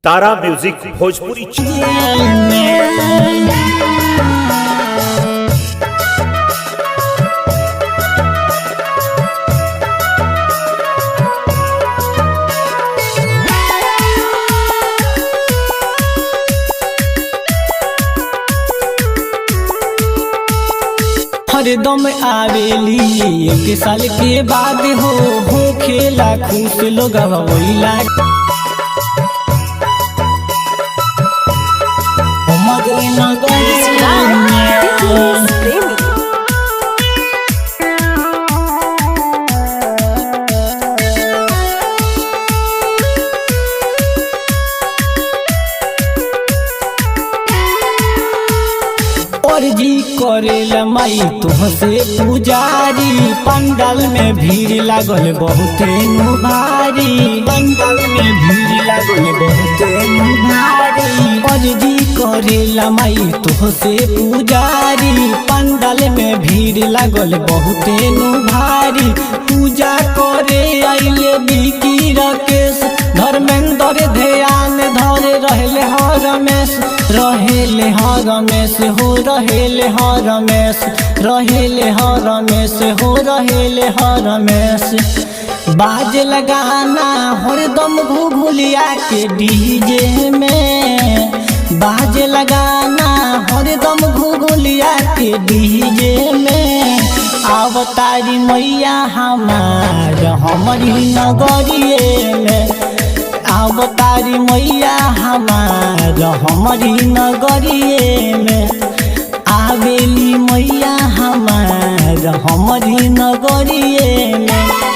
तारा music Bhojpuri. हरदम आवेली एक साल के बाद हो खेला खुश लोग वहीला जी करेला माई तुहसे पुजारी पंडाल में भीड़ लागल बहुते भारी पंडाल में भीड़ लागल बहुते भारी और जी करेला माई तुहसे पुजारी पंडाल में भीड़ लागल बहुते भारी पूजा करे आइले बिकी राकेश धर्मेंद्र ध्यान धरे रहले हर रमेश रहेले हर रमेश हो रहेले हर रमेश रहेले हर रमेश हो रहेले हर रमेश बाज लगाना हरदम घुघुलिया के डीजे में बाज लगाना हरदम घुघुलिया के डीजे में अवतारी मैया हमार हमारी नगरिए में अवतारी मैया हमार हमारी नगरिए में आवेली मैया हमार हमारी नगरिए में।